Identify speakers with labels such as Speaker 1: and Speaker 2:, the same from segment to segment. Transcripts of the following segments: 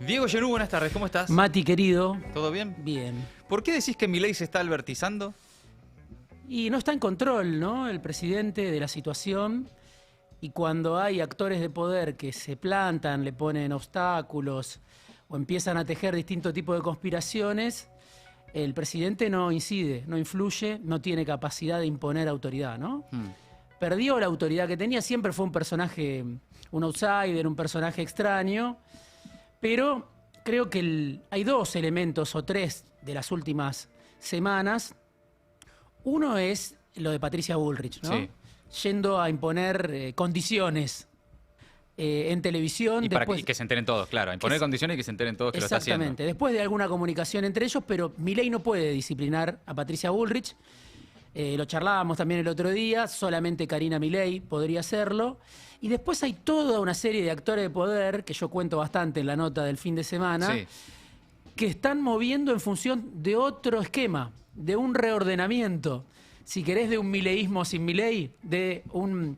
Speaker 1: Diego Genú, buenas tardes, ¿cómo estás?
Speaker 2: Mati, querido.
Speaker 1: ¿Todo bien?
Speaker 2: Bien.
Speaker 1: ¿Por qué decís que Milei se está albertizando?
Speaker 2: Y no está en control, ¿no? El presidente de la situación. Y cuando hay actores de poder que se plantan, le ponen obstáculos o empiezan a tejer distintos tipos de conspiraciones, el presidente no incide, no influye, no tiene capacidad de imponer autoridad, ¿no? Perdió la autoridad que tenía, siempre fue un personaje, un outsider, un personaje extraño, pero creo que hay dos elementos o tres de las últimas semanas. Uno es lo de Patricia Bullrich, ¿no?
Speaker 1: Sí.
Speaker 2: Yendo a imponer condiciones en televisión.
Speaker 1: Y para que se enteren todos, claro. A imponer condiciones y que se enteren todos que lo está haciendo.
Speaker 2: Exactamente. Después de alguna comunicación entre ellos, pero Milei no puede disciplinar a Patricia Bullrich. Lo charlábamos también el otro día, solamente Karina Milei podría hacerlo. Y después hay toda una serie de actores de poder, que yo cuento bastante en la nota del fin de semana,
Speaker 1: Sí.
Speaker 2: que están moviendo en función de otro esquema, de un reordenamiento, si querés, de un mileísmo sin Milei, de un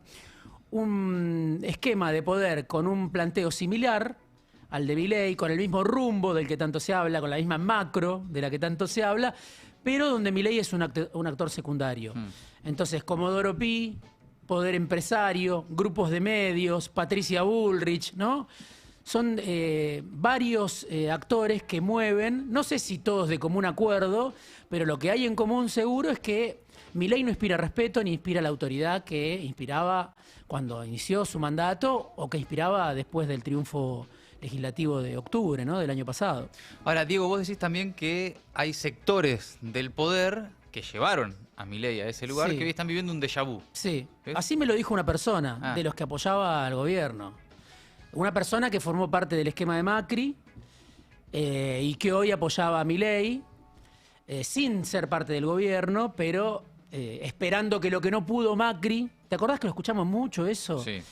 Speaker 2: esquema de poder con un planteo similar al de Milei, con el mismo rumbo del que tanto se habla, con la misma macro de la que tanto se habla, pero donde Milei es un actor secundario. Entonces, Comodoro Pi, poder empresario, grupos de medios, Patricia Bullrich, ¿no? Son varios actores que mueven, no sé si todos de común acuerdo, pero lo que hay en común seguro es que Milei no inspira respeto ni inspira la autoridad que inspiraba cuando inició su mandato o que inspiraba después del triunfo legislativo de octubre, ¿no? Del año pasado.
Speaker 1: Ahora, Diego, vos decís también que hay sectores del poder que llevaron a Milei a ese lugar
Speaker 2: Sí.
Speaker 1: que hoy están viviendo un déjà vu.
Speaker 2: Sí,
Speaker 1: ¿Ves?
Speaker 2: así me lo dijo una persona
Speaker 1: Ah.
Speaker 2: de los que apoyaba al gobierno. Una persona que formó parte del esquema de Macri y que hoy apoyaba a Milei sin ser parte del gobierno, pero esperando que lo que no pudo Macri, ¿te acordás que lo escuchamos mucho eso?
Speaker 1: Sí.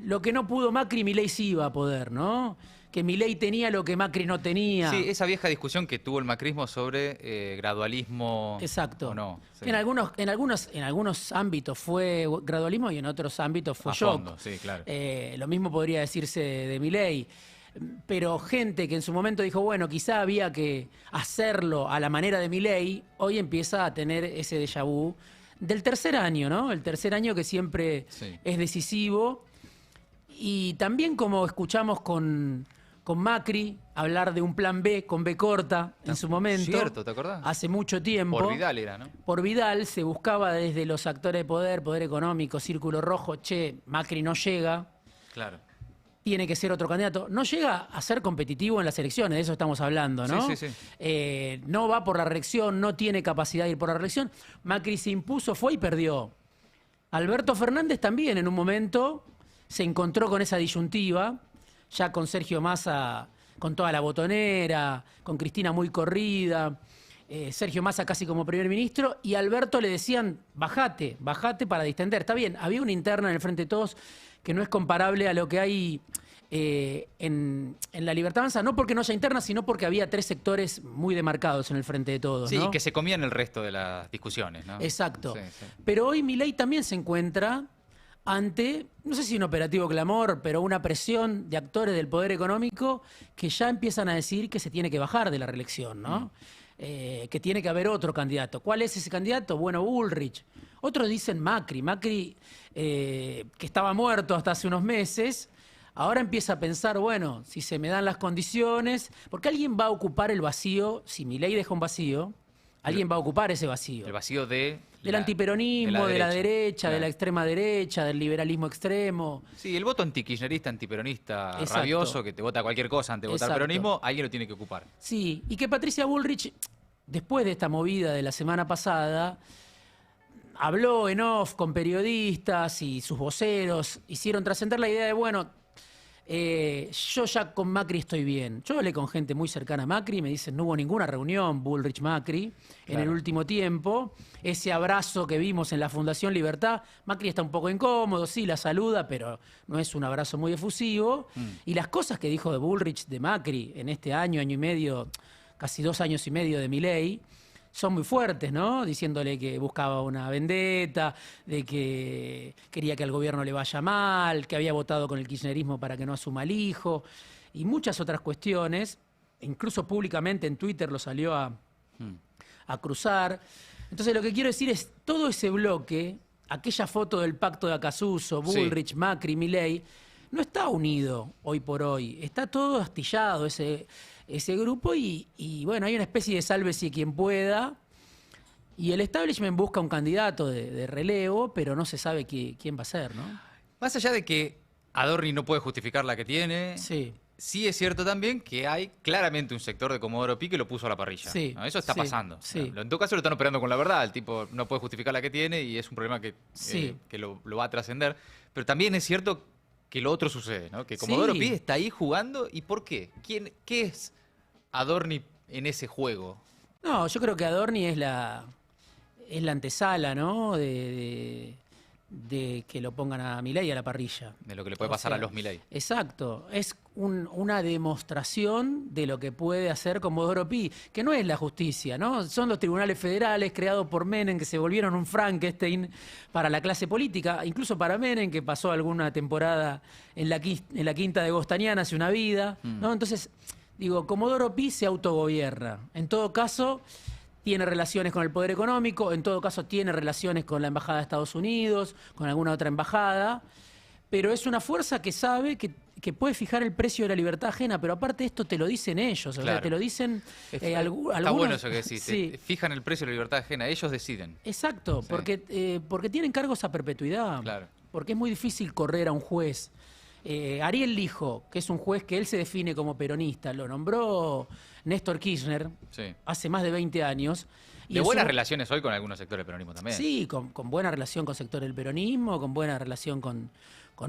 Speaker 2: Lo que no pudo Macri, Milei sí iba a poder, ¿no? Que Milei tenía lo que Macri no tenía.
Speaker 1: Sí, esa vieja discusión que tuvo el macrismo sobre gradualismo
Speaker 2: Exacto.
Speaker 1: o no. Sí.
Speaker 2: Que en algunos ámbitos fue gradualismo y en otros ámbitos fue
Speaker 1: A
Speaker 2: shock.
Speaker 1: fondo, sí, claro.
Speaker 2: Lo mismo podría decirse de Milei. Pero gente que en su momento dijo, bueno, quizá había que hacerlo a la manera de Milei, hoy empieza a tener ese déjà vu del tercer año, ¿no? El tercer año que siempre
Speaker 1: Sí.
Speaker 2: es decisivo. Y también como escuchamos con Macri hablar de un plan B con B corta en su momento.
Speaker 1: Cierto, ¿te acordás?
Speaker 2: Hace mucho tiempo.
Speaker 1: Por Vidal era, ¿no?
Speaker 2: Por Vidal se buscaba desde los actores de poder, poder económico, círculo rojo, che, Macri no llega,
Speaker 1: Claro.
Speaker 2: tiene que ser otro candidato. No llega a ser competitivo en las elecciones, de eso estamos hablando, ¿no?
Speaker 1: Sí, sí, sí.
Speaker 2: No va por la reelección, no tiene capacidad de ir por la reelección. Macri se impuso, fue y perdió. Alberto Fernández también en un momento se encontró con esa disyuntiva, ya con Sergio Massa con toda la botonera, con Cristina muy corrida, Sergio Massa casi como primer ministro, y a Alberto le decían, bajate, bajate para distender. Está bien, había una interna en el Frente de Todos que no es comparable a lo que hay en la Libertad Avanza, no porque no haya interna, sino porque había tres sectores muy demarcados en el Frente de Todos,
Speaker 1: Sí,
Speaker 2: ¿no?
Speaker 1: y que se comían el resto de las discusiones, ¿no?
Speaker 2: Exacto.
Speaker 1: Sí, sí.
Speaker 2: Pero hoy Milei también se encuentra ante, no sé si un operativo clamor, pero una presión de actores del poder económico que ya empiezan a decir que se tiene que bajar de la reelección, ¿no? Que tiene que haber otro candidato. ¿Cuál es ese candidato? Bueno, Bullrich. Otros dicen Macri. Macri, que estaba muerto hasta hace unos meses, ahora empieza a pensar, bueno, si se me dan las condiciones, porque alguien va a ocupar el vacío, si Milei deja un vacío, alguien va a ocupar ese vacío.
Speaker 1: El vacío de
Speaker 2: Del antiperonismo, de la derecha, de la
Speaker 1: Claro.
Speaker 2: extrema derecha, del liberalismo extremo.
Speaker 1: Sí, el voto antikirchnerista, antiperonista,
Speaker 2: Exacto.
Speaker 1: rabioso, que te vota cualquier cosa antes de votar
Speaker 2: Exacto.
Speaker 1: peronismo, alguien lo tiene que ocupar.
Speaker 2: Sí, y que Patricia Bullrich, después de esta movida de la semana pasada, habló en off con periodistas y sus voceros, hicieron trascender la idea de, bueno, yo ya con Macri estoy bien. Yo hablé con gente muy cercana a Macri y me dicen, no hubo ninguna reunión Bullrich-Macri en el
Speaker 1: Claro.
Speaker 2: último tiempo. Ese abrazo que vimos en la Fundación Libertad, Macri está un poco incómodo, sí, la saluda, pero no es un abrazo muy efusivo. Y las cosas que dijo de Bullrich, de Macri, en este año, año y medio, casi 2 años y medio de Milei, son muy fuertes, ¿no? Diciéndole que buscaba una vendetta, de que quería que al gobierno le vaya mal, que había votado con el kirchnerismo para que no asuma al hijo. y muchas otras cuestiones. Incluso públicamente en Twitter lo salió a cruzar. Entonces lo que quiero decir es, todo ese bloque, aquella foto del pacto de Acasuso, Bullrich, Macri, Milei, no está unido hoy por hoy. Está todo astillado ese grupo y bueno, hay una especie de sálvese quien pueda. Y el establishment busca un candidato de relevo, pero no se sabe quién va a ser, ¿no?
Speaker 1: Más allá de que Adorni no puede justificar la que tiene, sí es cierto también que hay claramente un sector de Comodoro Pi que lo puso a la parrilla.
Speaker 2: Sí,
Speaker 1: ¿no? Eso está pasando.
Speaker 2: Sí.
Speaker 1: En todo caso lo están operando con la verdad. El tipo no puede justificar la que tiene y es un problema que lo va a trascender. Pero también es cierto que lo otro sucede, ¿no? Que Comodoro Pi está ahí jugando. ¿Y por qué? ¿Qué es Adorni en ese juego?
Speaker 2: No, yo creo que Adorni es la antesala, ¿no? De que lo pongan a Milei a la parrilla.
Speaker 1: De lo que le puede pasar a los Milei.
Speaker 2: Exacto. Es una demostración de lo que puede hacer Comodoro Pi, que no es la justicia, ¿no? Son los tribunales federales creados por Menem que se volvieron un Frankenstein para la clase política, incluso para Menem, que pasó alguna temporada en la quinta de Gostaniana hace una vida, ¿no? Entonces, digo, Comodoro Pi se autogobierna. En todo caso, tiene relaciones con el poder económico, en todo caso tiene relaciones con la Embajada de Estados Unidos, con alguna otra embajada, pero es una fuerza que sabe que puede fijar el precio de la libertad ajena, pero aparte esto te lo dicen ellos, o sea, te lo dicen algunos.
Speaker 1: Está bueno eso que decís,
Speaker 2: sí.
Speaker 1: Fijan el precio de la libertad ajena, ellos deciden.
Speaker 2: Exacto, porque tienen cargos a perpetuidad, porque es muy difícil correr a un juez. Ariel Lijo, que es un juez que él se define como peronista, lo nombró Néstor Kirchner hace más de 20 años. Y
Speaker 1: de buenas relaciones hoy con algunos sectores del peronismo también.
Speaker 2: Sí, con buena relación con sectores del peronismo, con buena relación con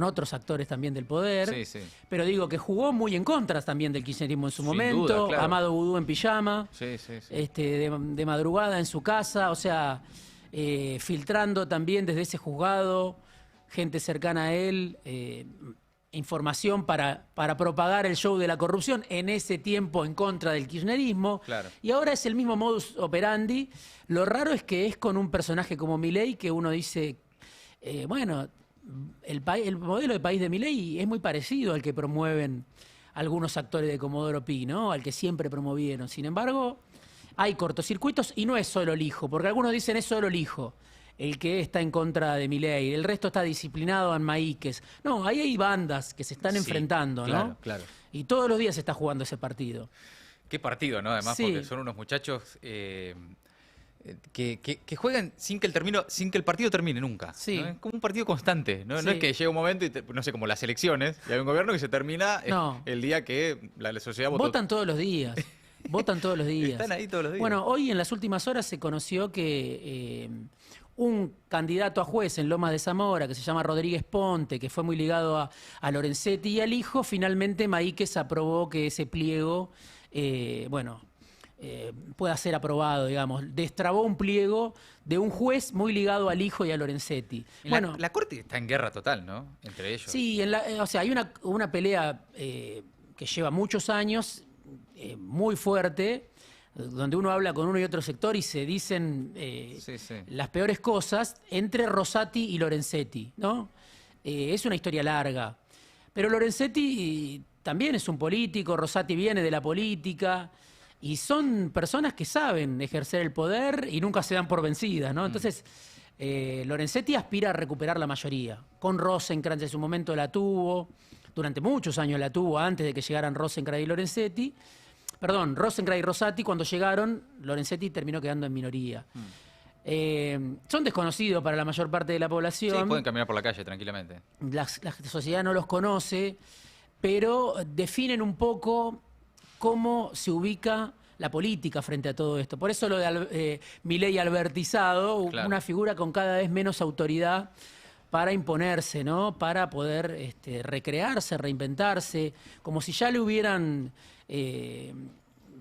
Speaker 2: otros actores también del poder. Pero digo que jugó muy en contra también del kirchnerismo en su momento. Duda, claro. Amado Vudú en pijama, de madrugada en su casa, o sea, filtrando también desde ese juzgado gente cercana a él, información para propagar el show de la corrupción en ese tiempo en contra del kirchnerismo. Y ahora es el mismo modus operandi. Lo raro es que es con un personaje como Milei que uno dice, bueno, el modelo de país de Milei es muy parecido al que promueven algunos actores de Comodoro Pi, ¿no? Al que siempre promovieron. Sin embargo, hay cortocircuitos y no es solo Lijo, porque algunos dicen es solo Lijo el que está en contra de Milei, el resto está disciplinado en Maíques. No, ahí hay bandas que se están enfrentando, ¿no?
Speaker 1: Claro.
Speaker 2: Y todos los días se está jugando ese partido.
Speaker 1: Qué partido, ¿no? Además, porque son unos muchachos que juegan sin que el partido termine nunca. ¿No? Es como un partido constante, ¿no? No es que llega un momento, y no sé, como las elecciones, y hay un gobierno que se termina el día que la sociedad votó.
Speaker 2: Votan todos los días. Votan todos los días.
Speaker 1: Están ahí todos los días.
Speaker 2: Bueno, hoy en las últimas horas se conoció que un candidato a juez en Lomas de Zamora, que se llama Rodríguez Ponte, que fue muy ligado a Lorenzetti y al hijo, finalmente Maíquez aprobó que ese pliego, pueda ser aprobado, digamos. Destrabó un pliego de un juez muy ligado al hijo y a Lorenzetti.
Speaker 1: La Corte está en guerra total, ¿no? Entre ellos.
Speaker 2: Sí, o sea, hay una pelea que lleva muchos años, muy fuerte, donde uno habla con uno y otro sector y se dicen las peores cosas entre Rosati y Lorenzetti, ¿no? Es una historia larga. Pero Lorenzetti también es un político, Rosati viene de la política, y son personas que saben ejercer el poder y nunca se dan por vencidas, ¿no? Entonces, Lorenzetti aspira a recuperar la mayoría. Con Rosenkrantz en su momento la tuvo, durante muchos años la tuvo, antes de que llegaran Rosenkrantz y Lorenzetti. Perdón, Rosenkrantz y Rosati, cuando llegaron, Lorenzetti terminó quedando en minoría. Son desconocidos para la mayor parte de la población.
Speaker 1: Sí, pueden caminar por la calle tranquilamente.
Speaker 2: La sociedad no los conoce, pero definen un poco cómo se ubica la política frente a todo esto. Por eso lo de Milei albertizado, una figura con cada vez menos autoridad para imponerse, ¿no? Para poder recrearse, reinventarse, como si ya le hubieran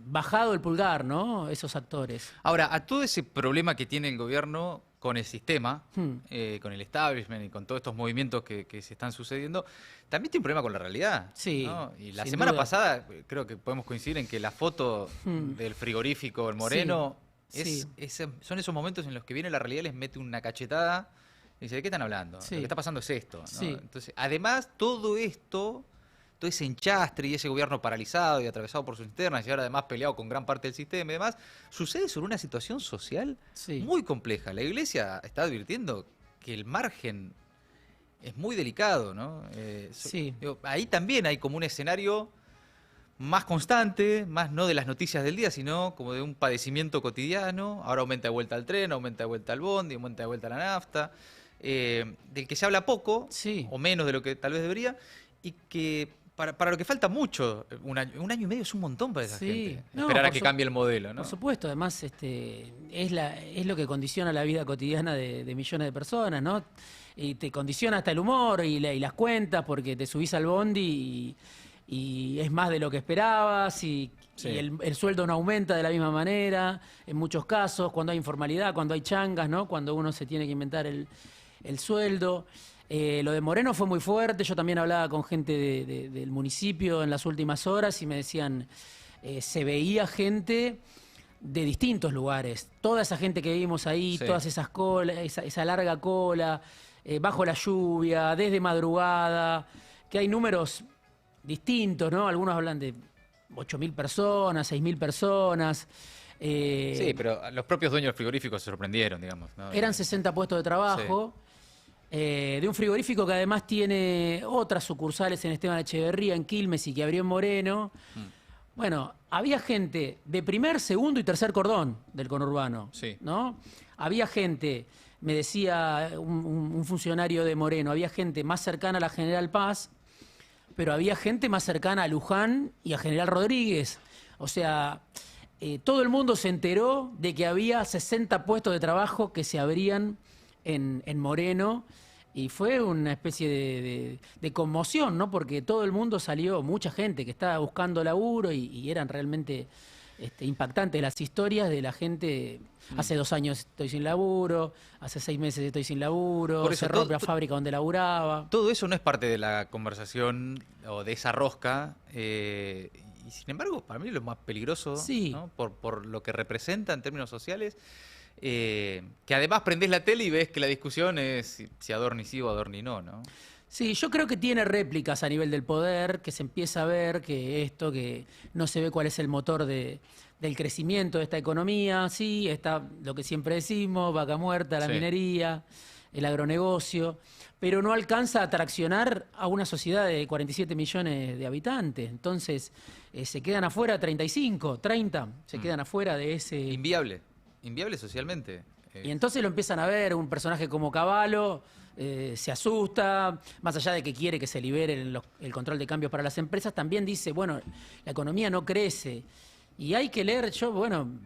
Speaker 2: bajado el pulgar, ¿no? Esos actores.
Speaker 1: Ahora, a todo ese problema que tiene el gobierno con el sistema, con el establishment y con todos estos movimientos que se están sucediendo, también tiene un problema con la realidad.
Speaker 2: Sí,
Speaker 1: ¿no? Y la semana pasada creo que podemos coincidir en que la foto del frigorífico, el Moreno, son esos momentos en los que viene la realidad y les mete una cachetada y dice, ¿de qué están hablando? Lo que está pasando es esto, ¿no? Entonces, además, todo esto todo ese enchastre y ese gobierno paralizado y atravesado por sus internas y ahora además peleado con gran parte del sistema y demás, sucede sobre una situación social muy compleja. La Iglesia está advirtiendo que el margen es muy delicado, ¿no? Ahí también hay como un escenario más constante, más no de las noticias del día, sino como de un padecimiento cotidiano. Ahora aumenta de vuelta el tren, aumenta de vuelta el bondi, aumenta de vuelta la nafta, del que se habla poco, o menos de lo que tal vez debería, y que para lo que falta mucho, un año y medio es un montón para esa gente. Esperar a que cambie el modelo, ¿no?
Speaker 2: Por supuesto, además es lo que condiciona la vida cotidiana de millones de personas, ¿no? Y te condiciona hasta el humor y las cuentas, porque te subís al bondi y es más de lo que esperabas y el sueldo no aumenta de la misma manera, en muchos casos, cuando hay informalidad, cuando hay changas, ¿no? Cuando uno se tiene que inventar el sueldo. Lo de Moreno fue muy fuerte, yo también hablaba con gente del municipio en las últimas horas y me decían, se veía gente de distintos lugares, toda esa gente que vimos ahí, todas esas colas, esa larga cola, bajo la lluvia, desde madrugada, que hay números distintos, ¿no? Algunos hablan de 8.000 personas, 6.000 personas.
Speaker 1: Sí, pero los propios dueños frigoríficos se sorprendieron, digamos, ¿no?
Speaker 2: Eran 60 puestos de trabajo. De un frigorífico que además tiene otras sucursales en Esteban Echeverría, en Quilmes y que abrió en Moreno. Bueno, había gente de primer, segundo y tercer cordón del conurbano, ¿no? Había gente, me decía un funcionario de Moreno, había gente más cercana a la General Paz, pero había gente más cercana a Luján y a General Rodríguez. O sea, todo el mundo se enteró de que había 60 puestos de trabajo que se abrían en Moreno y fue una especie de conmoción, ¿no? Porque todo el mundo salió, mucha gente que estaba buscando laburo y eran realmente impactantes las historias de la gente. Hace 2 años estoy sin laburo, hace 6 meses estoy sin laburo,
Speaker 1: por eso,
Speaker 2: cerró la fábrica donde laburaba.
Speaker 1: Todo eso no es parte de la conversación o de esa rosca. Y sin embargo, para mí lo más peligroso, ¿no? por lo que representa en términos sociales, que además prendés la tele y ves que la discusión es si Adorni sí o Adorni no, ¿no?
Speaker 2: Sí, yo creo que tiene réplicas a nivel del poder, que se empieza a ver que no se ve cuál es el motor del crecimiento de esta economía. Sí, está lo que siempre decimos, vaca muerta, la minería, el agronegocio, pero no alcanza a traccionar a una sociedad de 47 millones de habitantes. Entonces, se quedan afuera 35, 30, se quedan afuera de ese...
Speaker 1: Inviable socialmente.
Speaker 2: Y entonces lo empiezan a ver, un personaje como Cavallo se asusta, más allá de que quiere que se libere el control de cambios para las empresas, también dice, bueno, la economía no crece. Y hay que leer, yo,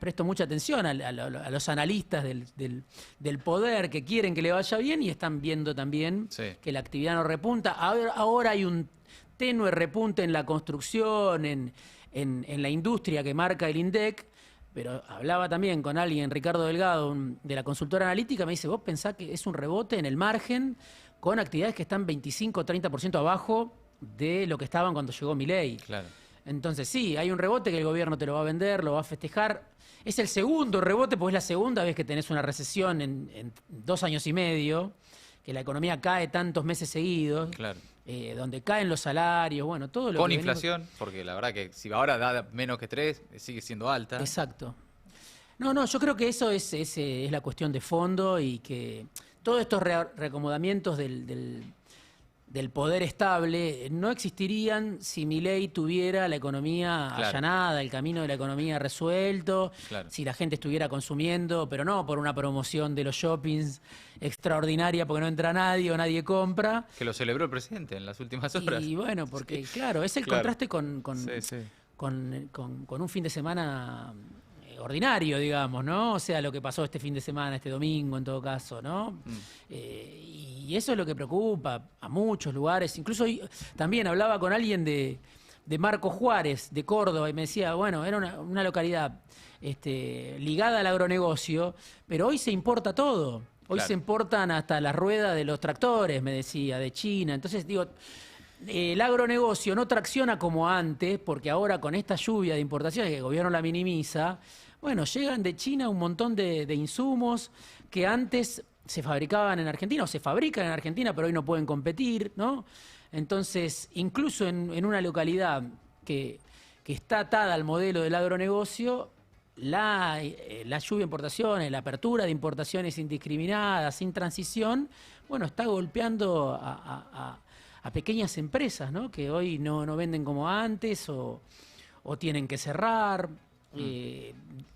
Speaker 2: presto mucha atención a los analistas del poder que quieren que le vaya bien y están viendo también que la actividad no repunta. Ahora hay un tenue repunte en la construcción, en la industria que marca el INDEC. Pero hablaba también con alguien, Ricardo Delgado, de la consultora analítica, me dice, vos pensás que es un rebote en el margen con actividades que están 25-30% abajo de lo que estaban cuando llegó Milei.
Speaker 1: Claro.
Speaker 2: Entonces sí, hay un rebote que el gobierno te lo va a vender, lo va a festejar. Es el segundo rebote, porque es la segunda vez que tenés una recesión en 2 años y medio, que la economía cae tantos meses seguidos.
Speaker 1: Claro.
Speaker 2: Donde caen los salarios, todo lo
Speaker 1: con
Speaker 2: que
Speaker 1: inflación, porque la verdad que si ahora da menos que 3, sigue siendo alta.
Speaker 2: Exacto. No, yo creo que eso es la cuestión de fondo y que todos estos reacomodamientos del poder estable no existirían si Milei tuviera la economía allanada, el camino de la economía resuelto, si la gente estuviera consumiendo, pero no por una promoción de los shoppings extraordinaria porque no entra nadie o nadie compra.
Speaker 1: Que lo celebró el presidente en las últimas horas.
Speaker 2: Y bueno, porque claro, es el contraste con un fin de semana ordinario, digamos, ¿no? O sea, lo que pasó este fin de semana, este domingo en todo caso, ¿no? Y eso es lo que preocupa a muchos lugares. Incluso hoy también hablaba con alguien de Marco Juárez, de Córdoba, y me decía, bueno, era una localidad ligada al agronegocio, pero hoy se importa todo. Hoy se importan hasta las ruedas de los tractores, me decía, de China. Entonces, digo, el agronegocio no tracciona como antes, porque ahora con esta lluvia de importaciones que el gobierno la minimiza, llegan de China un montón de insumos que antes se fabricaban en Argentina o se fabrican en Argentina, pero hoy no pueden competir, ¿no? Entonces, incluso en una localidad que está atada al modelo del agronegocio, la lluvia de importaciones, la apertura de importaciones indiscriminadas, sin transición, bueno, está golpeando a pequeñas empresas, ¿no? Que hoy no venden como antes o tienen que cerrar.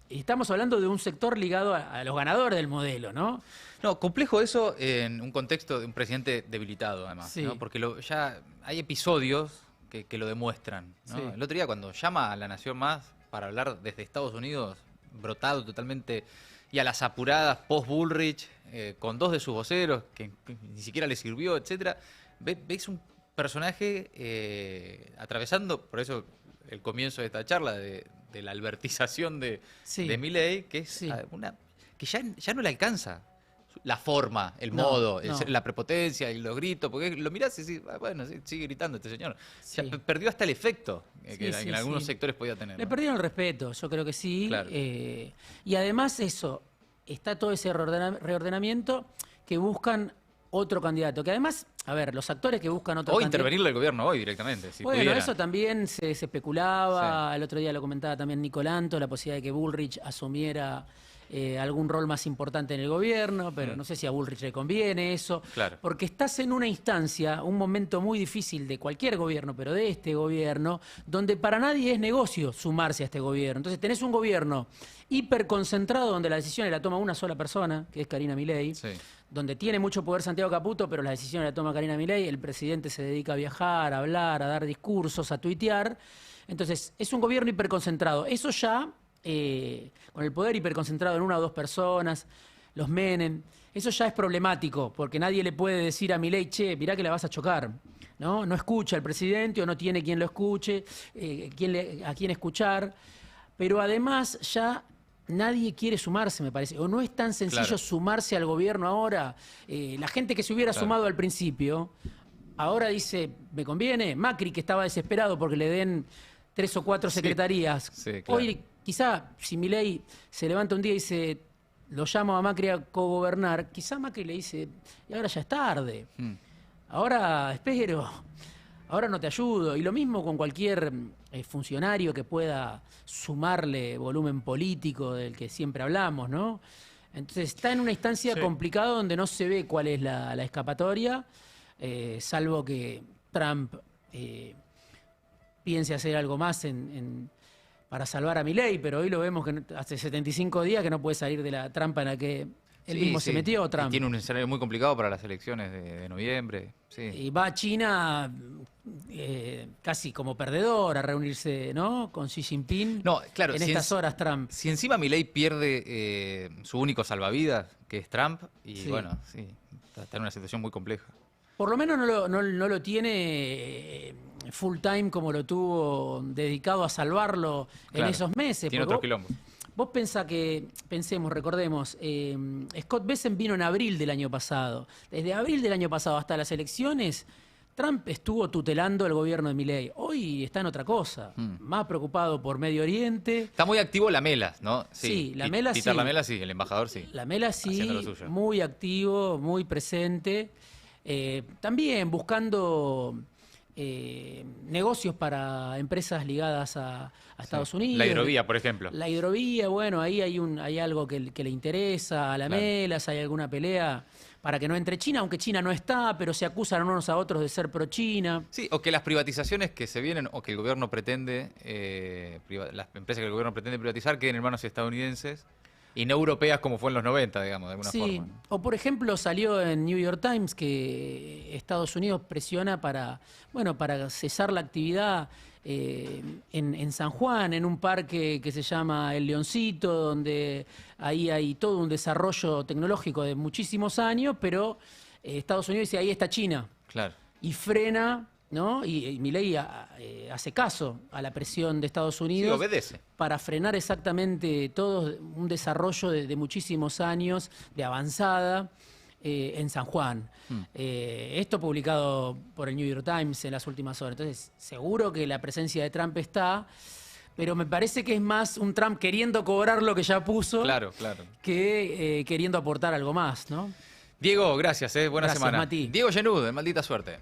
Speaker 2: Estamos hablando de un sector ligado a los ganadores del modelo, ¿no?
Speaker 1: No, complejo eso en un contexto de un presidente debilitado, además,
Speaker 2: Sí.
Speaker 1: ¿no? Porque ya hay episodios que lo demuestran, ¿no?
Speaker 2: Sí.
Speaker 1: El otro día cuando llama a La Nación Más para hablar desde Estados Unidos, brotado totalmente y a las apuradas post-Bullrich, con 2 de sus voceros que ni siquiera le sirvió, etcétera, ves un personaje atravesando, por eso el comienzo de esta charla, de la albertización de Milei, que es que ya no le alcanza la forma, el modo, la prepotencia y los gritos, porque lo mirás y decís, bueno, sigue gritando este señor. Ya perdió hasta el efecto que en algunos sectores podía tener, ¿no?
Speaker 2: Le perdieron el respeto, yo creo que sí.
Speaker 1: Claro.
Speaker 2: Y además eso, está todo ese reordenamiento que buscan otro candidato, que además, a ver, los actores que buscan otro
Speaker 1: O
Speaker 2: candidato...
Speaker 1: intervenirle al gobierno hoy directamente, si
Speaker 2: Bueno,
Speaker 1: pudieran.
Speaker 2: eso también se especulaba, el otro día lo comentaba también Nicolanto, la posibilidad de que Bullrich asumiera algún rol más importante en el gobierno, pero no sé si a Bullrich le conviene eso, porque estás en una instancia, un momento muy difícil de cualquier gobierno, pero de este gobierno, donde para nadie es negocio sumarse a este gobierno. Entonces tenés un gobierno hiperconcentrado donde las decisiones la toma una sola persona, que es Karina Milei, donde tiene mucho poder Santiago Caputo, pero las decisiones la toma Karina Milei, el presidente se dedica a viajar, a hablar, a dar discursos, a tuitear. Entonces, es un gobierno hiperconcentrado. Eso ya, con el poder hiperconcentrado en 1 o 2 personas, los Menem, eso ya es problemático, porque nadie le puede decir a Milei, che, mirá que la vas a chocar. No escucha al presidente o no tiene quien lo escuche, a quién escuchar. Pero además ya... nadie quiere sumarse, me parece. O no es tan sencillo sumarse al gobierno ahora. La gente que se hubiera sumado al principio, ahora dice, ¿me conviene? Macri, que estaba desesperado porque le den 3 o 4 secretarías. Hoy, quizá, si Milei se levanta un día y dice, lo llamo a Macri a cogobernar, quizá Macri le dice, y ahora ya es tarde. Ahora espero. Ahora no te ayudo. Y lo mismo con cualquier funcionario que pueda sumarle volumen político del que siempre hablamos, ¿no? Entonces está en una instancia complicada donde no se ve cuál es la escapatoria, salvo que Trump piense hacer algo más para salvar a Milei, pero hoy lo vemos que hace 75 días que no puede salir de la trampa en la que él mismo se metió, Trump.
Speaker 1: Y tiene un escenario muy complicado para las elecciones de noviembre.
Speaker 2: Y va a China casi como perdedor a reunirse, ¿no, con Xi Jinping en estas horas Trump.
Speaker 1: Si encima Milei pierde su único salvavidas, que es Trump, y está en una situación muy compleja.
Speaker 2: Por lo menos no lo tiene full time como lo tuvo dedicado a salvarlo en esos meses.
Speaker 1: Tiene otro quilombo.
Speaker 2: Vos recordemos, Scott Bessent vino en abril del año pasado. Desde abril del año pasado hasta las elecciones, Trump estuvo tutelando el gobierno de Milei. Hoy está en otra cosa, más preocupado por Medio Oriente.
Speaker 1: Está muy activo Lamelas, ¿no?
Speaker 2: Sí, Lamelas sí.
Speaker 1: Peter Lamelas sí, el embajador sí.
Speaker 2: Lamelas sí, muy activo, muy presente. También buscando... negocios para empresas ligadas a Estados Unidos.
Speaker 1: La hidrovía, por ejemplo.
Speaker 2: La hidrovía, bueno, ahí hay algo que le interesa a Lamelas, hay alguna pelea para que no entre China, aunque China no está, pero se acusan unos a otros de ser pro-China.
Speaker 1: Sí, o que las privatizaciones que se vienen, o que el gobierno pretende, las empresas que el gobierno pretende privatizar, queden en manos estadounidenses y no europeas como fue en los 90, digamos, de alguna forma.
Speaker 2: Sí, o por ejemplo salió en New York Times que Estados Unidos presiona para cesar la actividad en San Juan, en un parque que se llama El Leoncito, donde ahí hay todo un desarrollo tecnológico de muchísimos años, pero Estados Unidos dice, ahí está China.
Speaker 1: Claro.
Speaker 2: Y frena, ¿no? Y Milei hace caso a la presión de Estados Unidos.
Speaker 1: Sí, obedece.
Speaker 2: Para frenar exactamente todo un desarrollo de muchísimos años, de avanzada, en San Juan. Esto publicado por el New York Times en las últimas horas. Entonces, seguro que la presencia de Trump está, pero me parece que es más un Trump queriendo cobrar lo que ya puso, que queriendo aportar algo más, ¿no?
Speaker 1: Diego, gracias, buena semana.
Speaker 2: Mati.
Speaker 1: Diego Genud, de Maldita Suerte.